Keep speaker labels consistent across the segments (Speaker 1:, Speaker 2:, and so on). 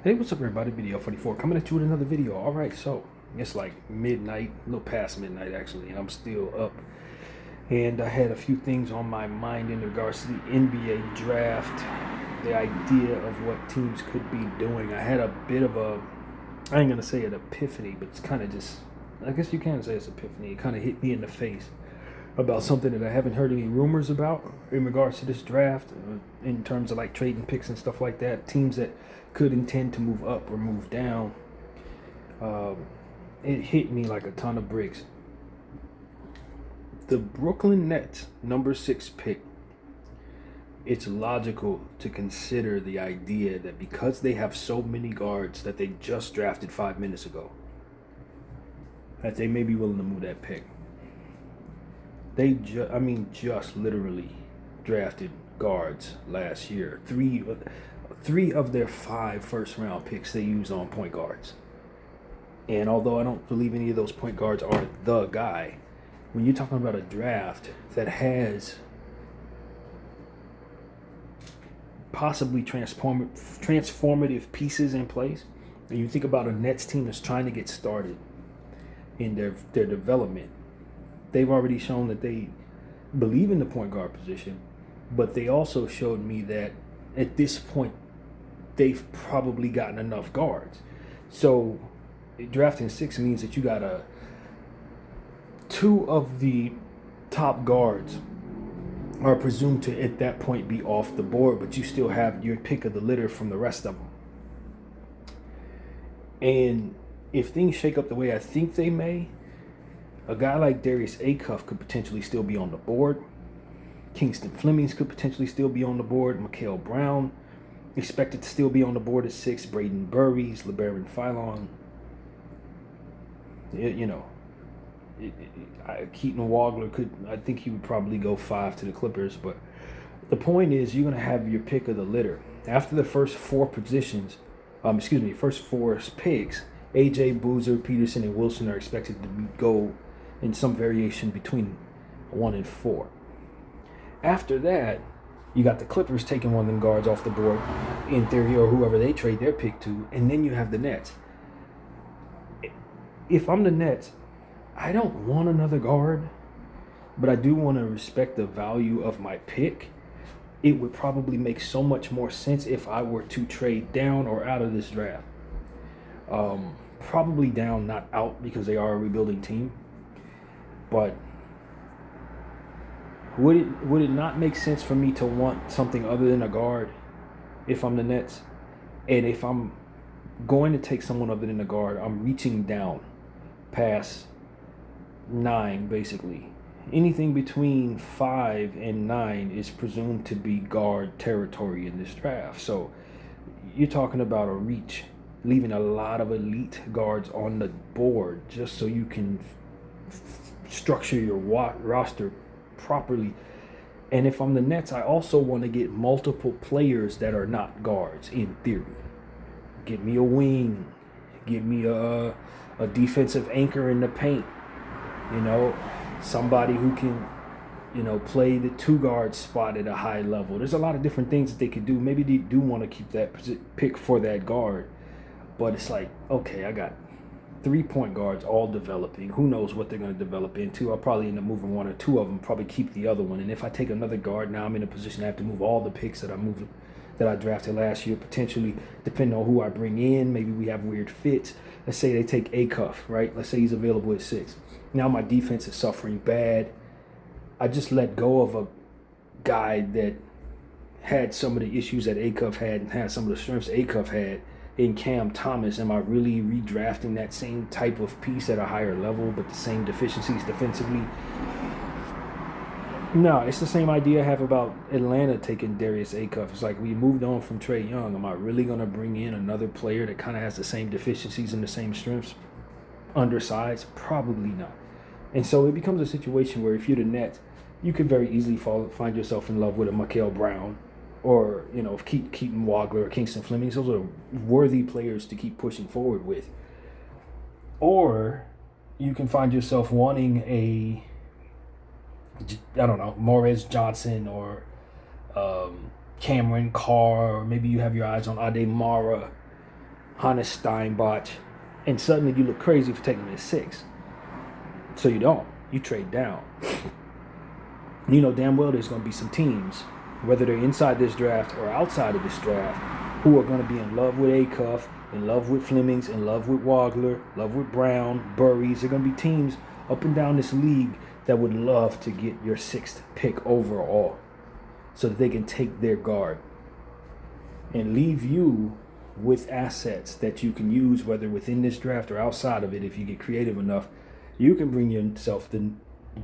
Speaker 1: Hey, what's up everybody? Video 44 coming at you with another video. Alright, so it's like midnight, a little past midnight actually, and I'm still up. And I had a few things on my mind in regards to the NBA draft, the idea of what teams could be doing. I had a bit of a, I ain't gonna say an epiphany, but it's kind of just, I guess you can say it's epiphany. It kind of hit me in the face about something that I haven't heard any rumors about in regards to this draft, in terms of like trading picks and stuff like that. Teams that could intend to move up or move down. It hit me like a ton of bricks. The Brooklyn Nets, number 6 pick, it's logical to consider the idea that because they have so many guards that they just drafted 5 minutes ago, that they may be willing to move that pick. They just literally drafted guards last year. Three of their 5 first-round picks they used on point guards. And although I don't believe any of those point guards are the guy, when you're talking about a draft that has possibly transformative pieces in place, and you think about a Nets team that's trying to get started in their development, they've already shown that they believe in the point guard position, but they also showed me that at this point they've probably gotten enough guards. So drafting 6 means that you got 2 of the top guards are presumed to at that point be off the board, but you still have your pick of the litter from the rest of them. And if things shake up the way I think they may, a guy like Darius Acuff could potentially still be on the board. Kingston Flemings could potentially still be on the board. Mikael Brown expected to still be on the board at 6. Braden Burries, LeBaron Philon. Keaton Wagler could. I think he would probably go 5 to the Clippers. But the point is, you're going to have your pick of the litter after the first 4 positions. First 4 picks. AJ, Boozer, Peterson, and Wilson are expected to go in some variation between 1 and 4. After that, you got the Clippers taking one of them guards off the board, in theory, or whoever they trade their pick to, and then you have the Nets. If I'm the Nets, I don't want another guard, but I do want to respect the value of my pick. It would probably make so much more sense if I were to trade down or out of this draft. Probably down, not out, because they are a rebuilding team. But would it not make sense for me to want something other than a guard if I'm the Nets? And if I'm going to take someone other than a guard, I'm reaching down past 9, basically. Anything between 5 and 9 is presumed to be guard territory in this draft. So you're talking about a reach, leaving a lot of elite guards on the board just so you can structure your roster properly. And if I'm the Nets, I also want to get multiple players that are not guards, in theory. Get me a wing, get me a defensive anchor in the paint, somebody who can, play the 2 guard spot at a high level. There's a lot of different things that they could do. Maybe they do want to keep that pick for that guard, but it's like, okay, I got 3 point guards all developing. Who knows what they're going to develop into? I'll probably end up moving 1 or 2 of them, probably keep the other one. And if I take another guard, now I'm in a position I have to move all the picks that I drafted last year, potentially, depending on who I bring in. Maybe we have weird fits. Let's say they take Acuff, right? Let's say he's available at 6. Now my defense is suffering bad. I just let go of a guy that had some of the issues that Acuff had and had some of the strengths Acuff had in Cam Thomas. Am I really redrafting that same type of piece at a higher level but the same deficiencies defensively? No, it's the same idea I have about Atlanta taking Darius Acuff. It's like, we moved on from Trae Young. Am I really going to bring in another player that kind of has the same deficiencies and the same strengths? Undersized? Probably not. And so it becomes a situation where if you're the Nets, you could very easily find yourself in love with a Mikael Brown or, Keaton Wagler or Kingston Flemings. Those are worthy players to keep pushing forward with. Or you can find yourself wanting Morris Johnson or, Cameron Carr, or maybe you have your eyes on Ade Mara, Hannes Steinbach, and suddenly you look crazy for taking him at 6. So you don't. You trade down. You know damn well there's going to be some teams, whether they're inside this draft or outside of this draft, who are going to be in love with Acuff, in love with Flemings, in love with Wagler, love with Brown, Burries. There are going to be teams up and down this league that would love to get your 6th pick overall so that they can take their guard and leave you with assets that you can use, whether within this draft or outside of it. If you get creative enough, you can bring yourself the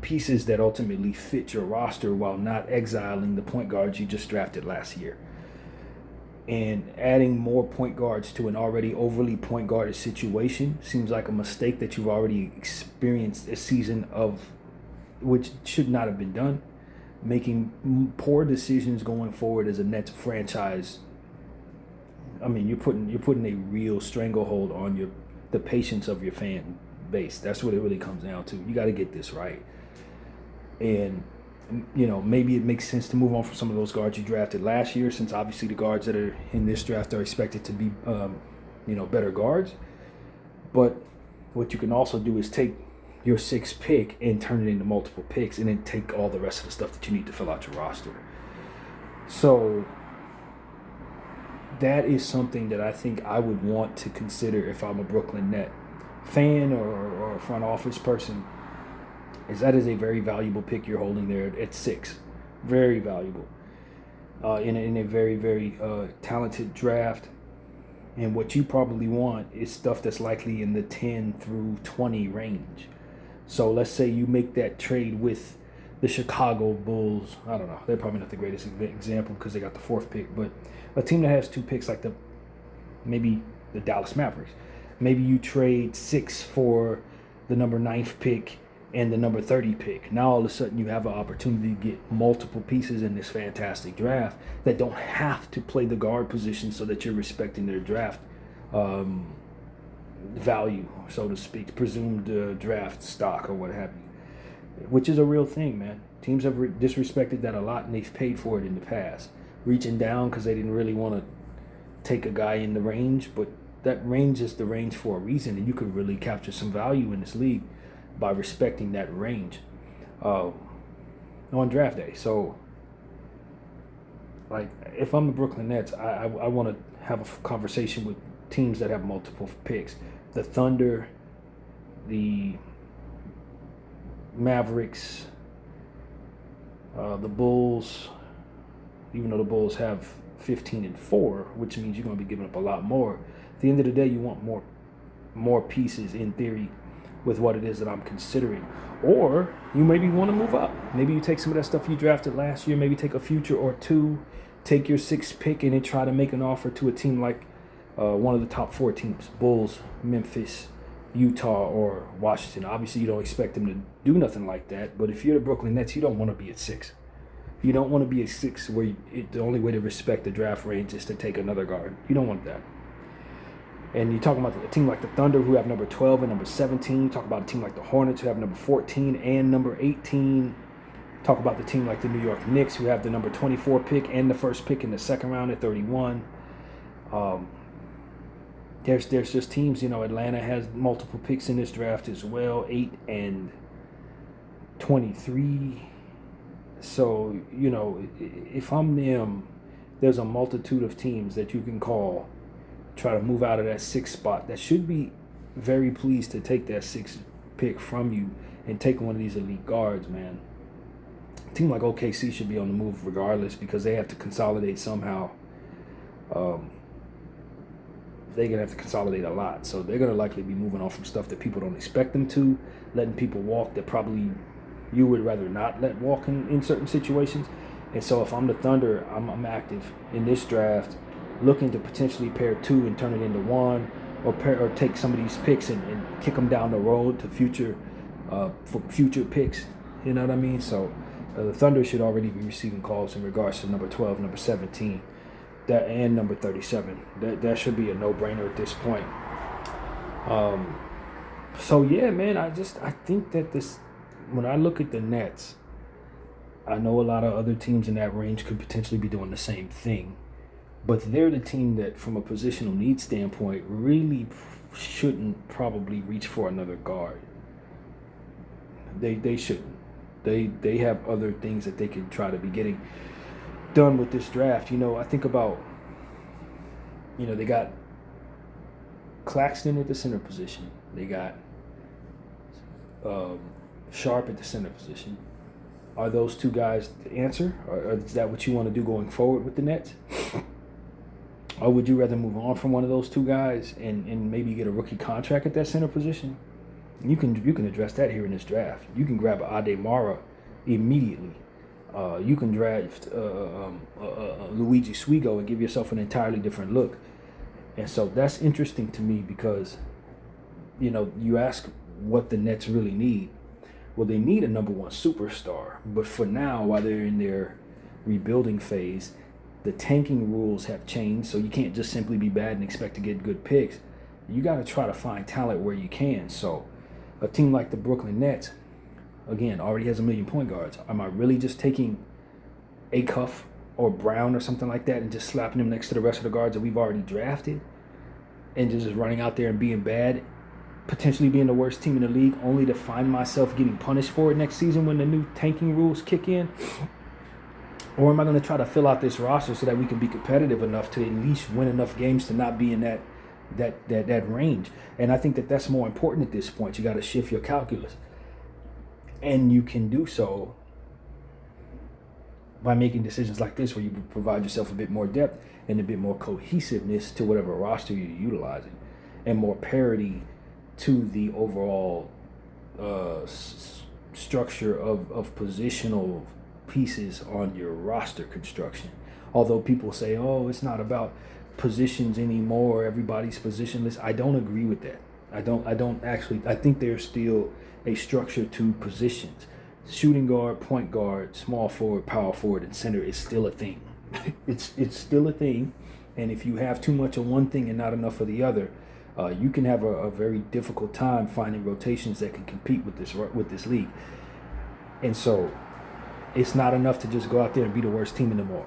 Speaker 1: pieces that ultimately fit your roster while not exiling the point guards you just drafted last year. And adding more point guards to an already overly point guarded situation seems like a mistake that you've already experienced a season of, which should not have been done. Making poor decisions going forward as a Nets franchise. I mean, you're putting a real stranglehold on the patience of your fan base. That's what it really comes down to. You got to get this right. And, you know, maybe it makes sense to move on from some of those guards you drafted last year, since obviously the guards that are in this draft are expected to be, better guards. But what you can also do is take your 6th pick and turn it into multiple picks, and then take all the rest of the stuff that you need to fill out your roster. So that is something that I think I would want to consider if I'm a Brooklyn Net fan or a front office person. That is a very valuable pick you're holding there at 6. Very valuable. In a very, very talented draft. And what you probably want is stuff that's likely in the 10 through 20 range. So let's say you make that trade with the Chicago Bulls. I don't know. They're probably not the greatest example because they got the 4th pick. But a team that has 2 picks like maybe the Dallas Mavericks. Maybe you trade 6 for the number 9th pick and the number 30 pick. Now all of a sudden you have an opportunity to get multiple pieces in this fantastic draft that don't have to play the guard position, so that you're respecting their draft value, so to speak, presumed draft stock or what have you, which is a real thing, man. Teams have disrespected that a lot, and they've paid for it in the past, reaching down because they didn't really want to take a guy in the range. But that range is the range for a reason, and you could really capture some value in this league by respecting that range on draft day. So, like, if I'm the Brooklyn Nets, I want to have a conversation with teams that have multiple picks. The Thunder, the Mavericks, the Bulls, even though the Bulls have 15-4, which means you're going to be giving up a lot more. At the end of the day, you want more pieces, in theory, with what it is that I'm considering. Or you maybe want to move up. Maybe you take some of that stuff you drafted last year, maybe take a future or 2, take your 6th pick, and then try to make an offer to a team like one of the top 4 teams, Bulls, Memphis, Utah, or Washington. Obviously, you don't expect them to do nothing like that, but if you're the Brooklyn Nets, you don't want to be at 6. You don't want to be at 6 where the only way to respect the draft range is to take another guard. You don't want that. And you're talking about a team like the Thunder, who have number 12 and number 17. You talk about a team like the Hornets, who have number 14 and number 18. Talk about the team like the New York Knicks, who have the number 24 pick and the 1st pick in the 2nd round at 31. There's just teams, Atlanta has multiple picks in this draft as well, 8 and 23. So, if I'm them, there's a multitude of teams that you can call, try to move out of that 6th spot, that should be very pleased to take that 6th pick from you and take one of these elite guards, man. A team like OKC should be on the move regardless, because they have to consolidate somehow. They're going to have to consolidate a lot. So they're going to likely be moving on from stuff that people don't expect them to, letting people walk that probably you would rather not let walk in certain situations. And so if I'm the Thunder, I'm active in this draft, looking to potentially pair 2 and turn it into 1, or take some of these picks and kick them down the road to for future picks. You know what I mean? So the Thunder should already be receiving calls in regards to number 12, number 17, and number 37. That should be a no-brainer at this point. So yeah, man, I think that when I look at the Nets, I know a lot of other teams in that range could potentially be doing the same thing. But they're the team that, from a positional need standpoint, really shouldn't probably reach for another guard. They shouldn't. They have other things that they can try to be getting done with this draft. I think about, they got Claxton at the center position. They got Sharp at the center position. Are those two guys the answer? Or is that what you want to do going forward with the Nets? Or would you rather move on from one of those two guys and maybe get a rookie contract at that center position? You can address that here in this draft. You can grab Ade Mara immediately. You can draft Luigi Swigo and give yourself an entirely different look. And so that's interesting to me because, you ask what the Nets really need. Well, they need a number one superstar. But for now, while they're in their rebuilding phase, the tanking rules have changed. So you can't just simply be bad and expect to get good picks. You got to try to find talent where you can. So a team like the Brooklyn Nets, again, already has 1 million point guards. Am I really just taking Acuff or Brown or something like that and just slapping them next to the rest of the guards that we've already drafted and just running out there and being bad, potentially being the worst team in the league, only to find myself getting punished for it next season when the new tanking rules kick in? Or am I going to try to fill out this roster so that we can be competitive enough to at least win enough games to not be in that range? And I think that's more important at this point. You got to shift your calculus. And you can do so by making decisions like this where you provide yourself a bit more depth and a bit more cohesiveness to whatever roster you're utilizing and more parity to the overall structure of positional pieces on your roster construction. Although people say, oh, it's not about positions anymore, everybody's positionless. I don't agree with that. I think there's still a structure to positions. Shooting guard, point guard, small forward, power forward, and center is still a thing. It's still a thing. And if you have too much of one thing and not enough of the other, you can have a very difficult time finding rotations that can compete with this league. And so it's not enough to just go out there and be the worst team anymore.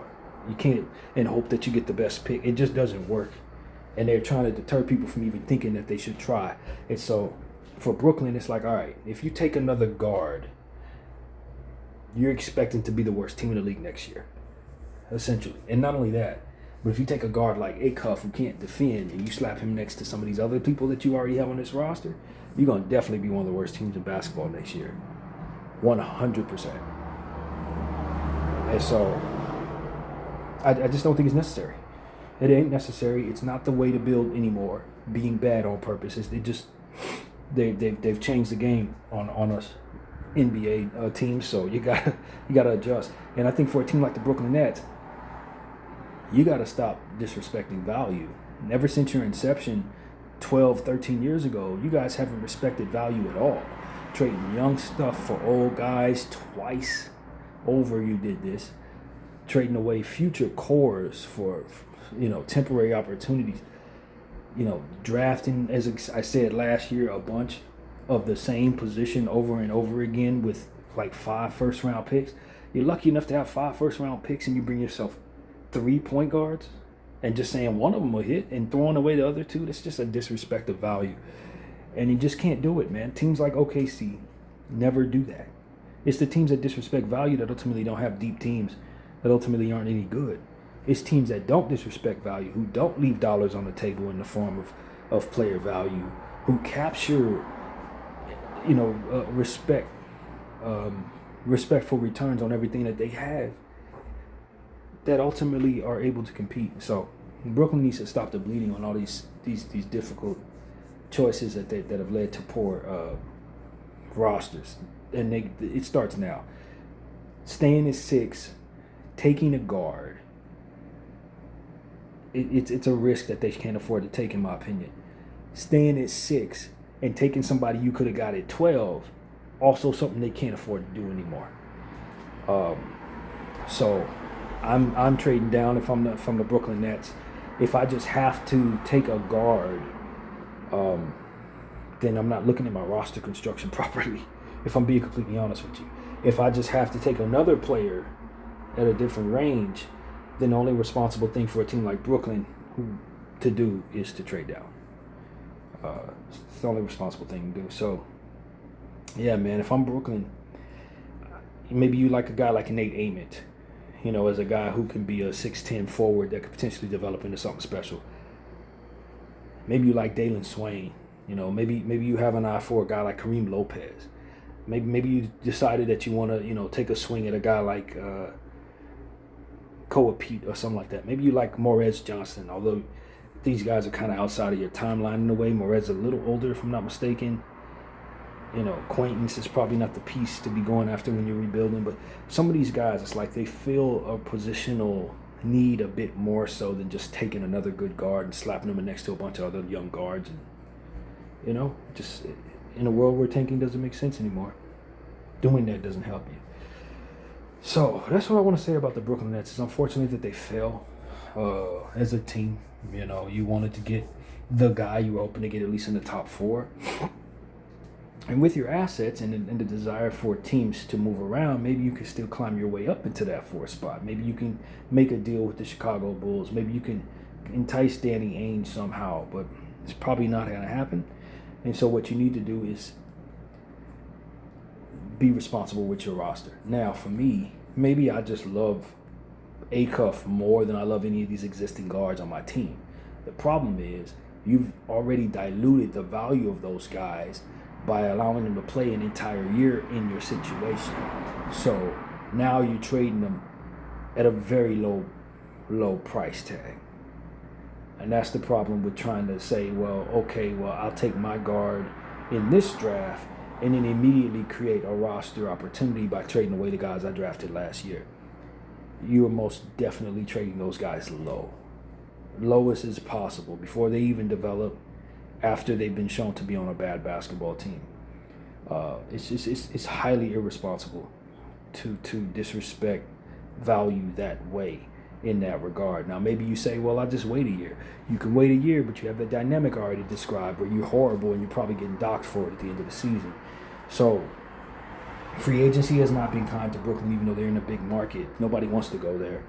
Speaker 1: You can't and hope that you get the best pick. It just doesn't work. And they're trying to deter people from even thinking that they should try. And so for Brooklyn, it's like, all right, if you take another guard, you're expecting to be the worst team in the league next year, essentially. And not only that, but if you take a guard like Acuff who can't defend and you slap him next to some of these other people that you already have on this roster, you're going to definitely be one of the worst teams in basketball next year. 100%. And so I just don't think it's necessary. It ain't necessary. It's not the way to build anymore, being bad on purpose. They've changed the game on us NBA teams, so you gotta adjust. And I think for a team like the Brooklyn Nets, you gotta stop disrespecting value. And ever since your inception 12, 13 years ago, you guys haven't respected value at all. Trading young stuff for old guys twice over, you did this. Trading away future cores for temporary opportunities. Drafting, as I said last year, a bunch of the same position over and over again with like 5 first-round picks. You're lucky enough to have 5 first-round picks and you bring yourself 3 point guards and just saying one of them will hit and throwing away the other 2. That's just a disrespect of value. And you just can't do it, man. Teams like OKC never do that. It's the teams that disrespect value that ultimately don't have deep teams, that ultimately aren't any good. It's teams that don't disrespect value, who don't leave dollars on the table in the form of player value, who capture, respectful returns on everything that they have, that ultimately are able to compete. So Brooklyn needs to stop the bleeding on all these difficult choices that have led to poor rosters. And it starts now. Staying at 6, taking a guard. It's a risk that they can't afford to take, in my opinion. Staying at 6 and taking somebody you could have got at 12, also something they can't afford to do anymore. So I'm trading down if I'm from the Brooklyn Nets. If I just have to take a guard, then I'm not looking at my roster construction properly, if I'm being completely honest with you. If I just have to take another player at a different range, then the only responsible thing for a team like Brooklyn to do is to trade down. It's the only responsible thing to do. So, yeah, man, if I'm Brooklyn, maybe you like a guy like Nate Ament, as a guy who can be a 6'10" forward that could potentially develop into something special. Maybe you like Dalen Swain. Maybe you have an eye for a guy like Kareem Lopez. Maybe you decided that you want to, take a swing at a guy like Koa Pete or something like that. Maybe you like Morez Johnson, although these guys are kind of outside of your timeline in a way. Morez a little older, if I'm not mistaken. Acquaintance is probably not the piece to be going after when you're rebuilding. But some of these guys, it's like they feel a positional need a bit more so than just taking another good guard and slapping them next to a bunch of other young guards. And, just in a world where tanking doesn't make sense anymore, doing that doesn't help you. So that's what I want to say about the Brooklyn Nets. It's unfortunate that they fail as a team. You wanted to get the guy you were hoping to get at least in the top 4. And with your assets and the desire for teams to move around, maybe you can still climb your way up into that 4th spot. Maybe you can make a deal with the Chicago Bulls. Maybe you can entice Danny Ainge somehow, but it's probably not going to happen. And so what you need to do is be responsible with your roster. Now, for me, maybe I just love Acuff more than I love any of these existing guards on my team. The problem is you've already diluted the value of those guys by allowing them to play an entire year in your situation. So now you're trading them at a very low price tag. And that's the problem with trying to say, I'll take my guard in this draft and then immediately create a roster opportunity by trading away the guys I drafted last year. You are most definitely trading those guys lowest as possible before they even develop, after they've been shown to be on a bad basketball team. It's highly irresponsible to disrespect value that way in that regard. Now, maybe you say, I just wait a year. You can wait a year, but you have the dynamic already described where you're horrible and you're probably getting docked for it at the end of the season. So free agency has not been kind to Brooklyn, even though they're in a big market. Nobody wants to go there.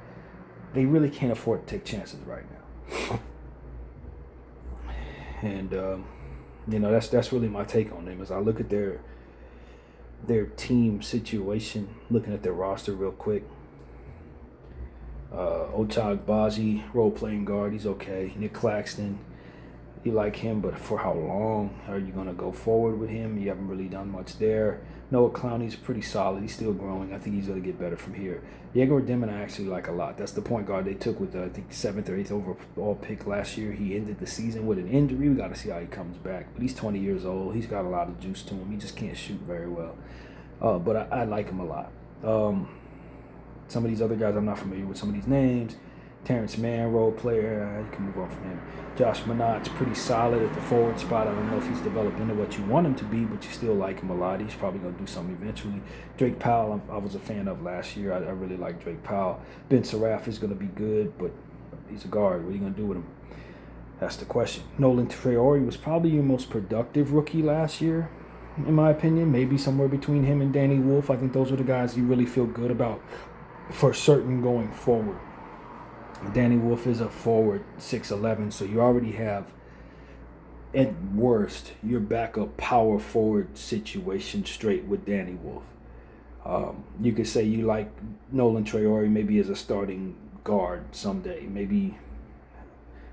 Speaker 1: They really can't afford to take chances right now. And that's really my take on them. As I look at their team situation, looking at their roster real quick. Ochai Agbaji, role-playing guard, he's okay. Nick Claxton, you like him, but for how long are you going to go forward with him? You haven't really done much there. Noah Clowney's pretty solid. He's still growing. I think he's going to get better from here. Diego Demon I actually like a lot. That's the point guard they took with the, 7th or 8th overall pick last year. He ended the season with an injury. We got to see how he comes back. But he's 20 years old. He's got a lot of juice to him. He just can't shoot very well. But I like him a lot. Some of these other guys, I'm not familiar with some of these names. Terrence Mann, role player, you can move on from him. Josh Minot's pretty solid at the forward spot. I don't know if he's developed into what you want him to be, but you still like him a lot. He's probably going to do something eventually. Drake Powell, I was a fan of last year. I really like Drake Powell. Ben Seraph is going to be good, but he's a guard. What are you going to do with him? That's the question. Nolan Traore was probably your most productive rookie last year, in my opinion. Maybe somewhere between him and Danny Wolf. I think those were the guys you really feel good about for certain going forward. Danny Wolf is a forward, 6'11", so you already have, at worst, your backup power forward situation straight with Danny Wolf. You could say you like Nolan Traore maybe as a starting guard someday. Maybe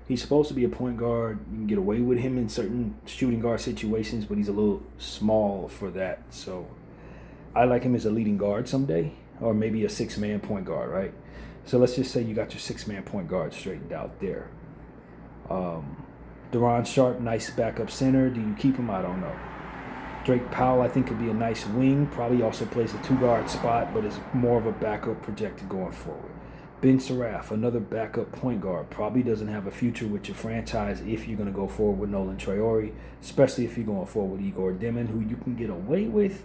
Speaker 1: he's supposed to be a point guard. You can get away with him in certain shooting guard situations, but he's a little small for that. So I like him as a leading guard someday, or maybe a 6-man point guard, right? So let's just say you got your 6-man point guard straightened out there. Deron Sharp, nice backup center. Do you keep him? I don't know. Drake Powell, I think, could be a nice wing. Probably also plays a 2-guard spot, but is more of a backup projected going forward. Ben Seraph, another backup point guard. Probably doesn't have a future with your franchise if you're going to go forward with Nolan Traore, especially if you're going forward with Igor Demon, who you can get away with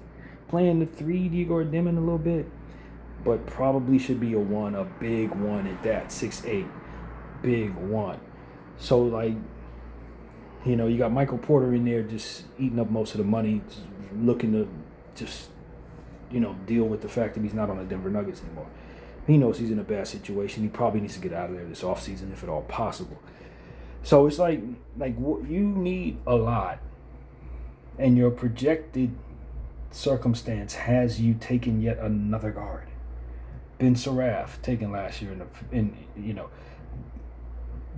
Speaker 1: playing the 3, Igor Demon, a little bit. But probably should be a 1, a big 1 at that, 6'8", big 1. So, you got Michael Porter in there just eating up most of the money, looking to just, deal with the fact that he's not on the Denver Nuggets anymore. He knows he's in a bad situation. He probably needs to get out of there this offseason if at all possible. So it's like you need a lot, and your projected circumstance has you taking yet another guard. Ben Saraf taken last year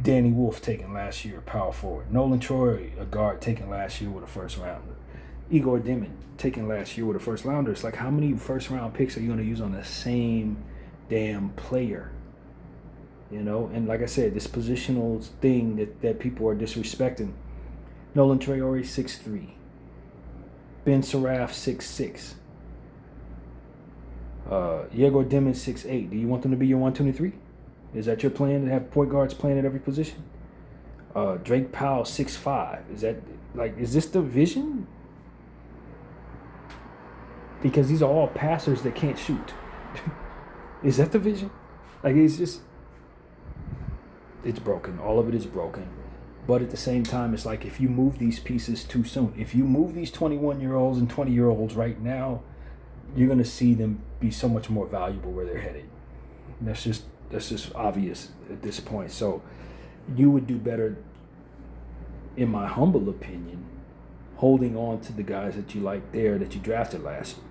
Speaker 1: Danny Wolf taken last year, power forward. Nolan Troy, a guard, taken last year with a first rounder. Igor Dimin taken last year with a first rounder. It's like, how many first round picks are you going to use on the same damn player? And like I said, this positional thing that people are disrespecting. Nolan Traore 6'3", Ben Saraf 6'6", Yegor Dimin 6'8". Do you want them to be your 1, 2, and 3? Is that your plan, to have point guards playing at every position? Drake Powell 6'5". Is this the vision? Because these are all passers that can't shoot. Is that the vision? It's broken. All of it is broken. But at the same time, it's like, if you move these pieces too soon, if you move these 21-year-olds and 20-year-olds right now, you're going to see them be so much more valuable where they're headed. And that's just obvious at this point. So you would do better, in my humble opinion, holding on to the guys that you like there that you drafted last year,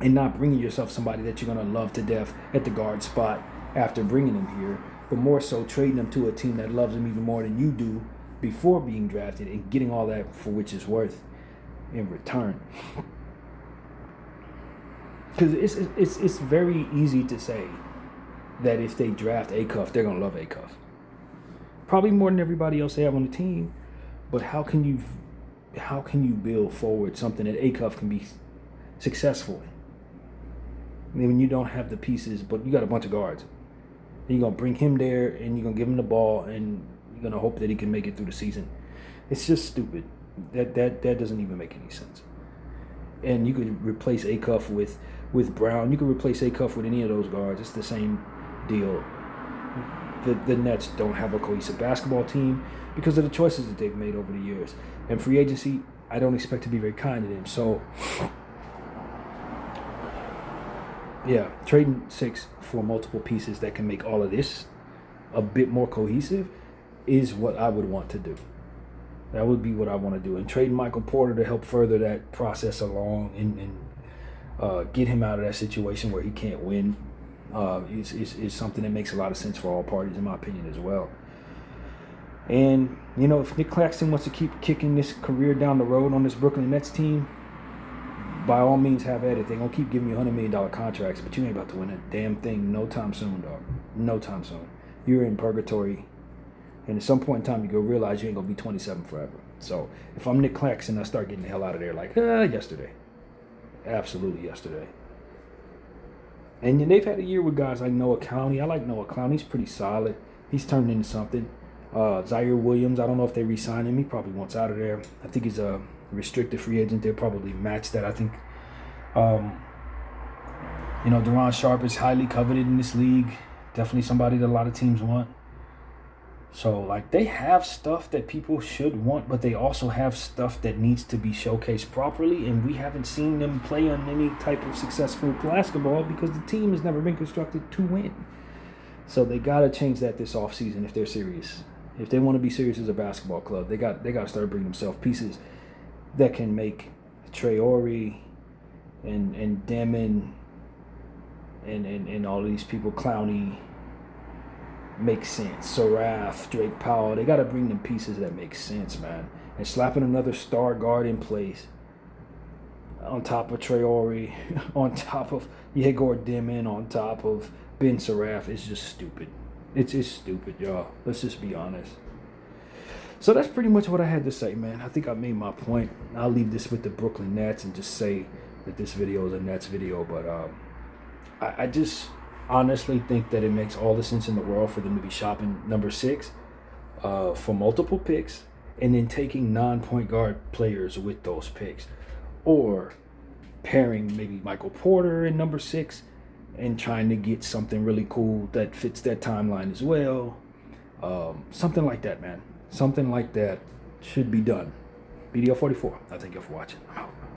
Speaker 1: and not bringing yourself somebody that you're going to love to death at the guard spot after bringing them here, but more so trading them to a team that loves them even more than you do before being drafted, and getting all that for which it's worth in return. Because it's very easy to say that if they draft Acuff, they're going to love Acuff. Probably more than everybody else they have on the team. But how can you build forward something that Acuff can be successful in? I mean, when you don't have the pieces, but you got a bunch of guards. You're going to bring him there, and you're going to give him the ball, and you're going to hope that he can make it through the season. It's just stupid. That doesn't even make any sense. And you could replace Acuff with Brown. You could replace Acuff with any of those guards. It's the same deal. The Nets don't have a cohesive basketball team because of the choices that they've made over the years. And free agency, I don't expect to be very kind to them. So, yeah, trading 6 for multiple pieces that can make all of this a bit more cohesive is what I would want to do. That would be what I want to do. And trading Michael Porter to help further that process along and get him out of that situation where he can't win is something that makes a lot of sense for all parties, in my opinion, as well. And, if Nick Claxton wants to keep kicking this career down the road on this Brooklyn Nets team, by all means, have at it. They're going to keep giving you $100 million contracts, but you ain't about to win a damn thing no time soon, dog. No time soon. You're in purgatory. And at some point in time, you're going to realize you ain't going to be 27 forever. So if I'm Nick Claxton, I start getting the hell out of there yesterday. Absolutely yesterday. And they've had a year with guys like Noah Clowney. I like Noah Clowney. He's pretty solid. He's turned into something. Zaire Williams, I don't know if they re-sign him. He probably wants out of there. I think he's a restricted free agent. They'll probably match that. I think, Deron Sharp is highly coveted in this league. Definitely somebody that a lot of teams want. So, they have stuff that people should want, but they also have stuff that needs to be showcased properly, and we haven't seen them play on any type of successful basketball because the team has never been constructed to win. So they got to change that this offseason if they're serious. If they want to be serious as a basketball club, they got to start bringing themselves pieces that can make Traore and Demon and all these people, Clowney, make sense. Saraf, Drake Powell, they got to bring them pieces that make sense, man. And slapping another star guard in place on top of Traore, on top of Yegor Dimin, on top of Ben Saraf is just stupid. It's just stupid, y'all. Let's just be honest. So that's pretty much what I had to say, man. I think I made my point. I'll leave this with the Brooklyn Nets and just say that this video is a Nets video. But I just honestly think that it makes all the sense in the world for them to be shopping number 6 for multiple picks and then taking non-point guard players with those picks. Or pairing maybe Michael Porter in number 6 and trying to get something really cool that fits that timeline as well. Something like that, man. Something like that should be done. BDL44. I thank you for watching. I'm out.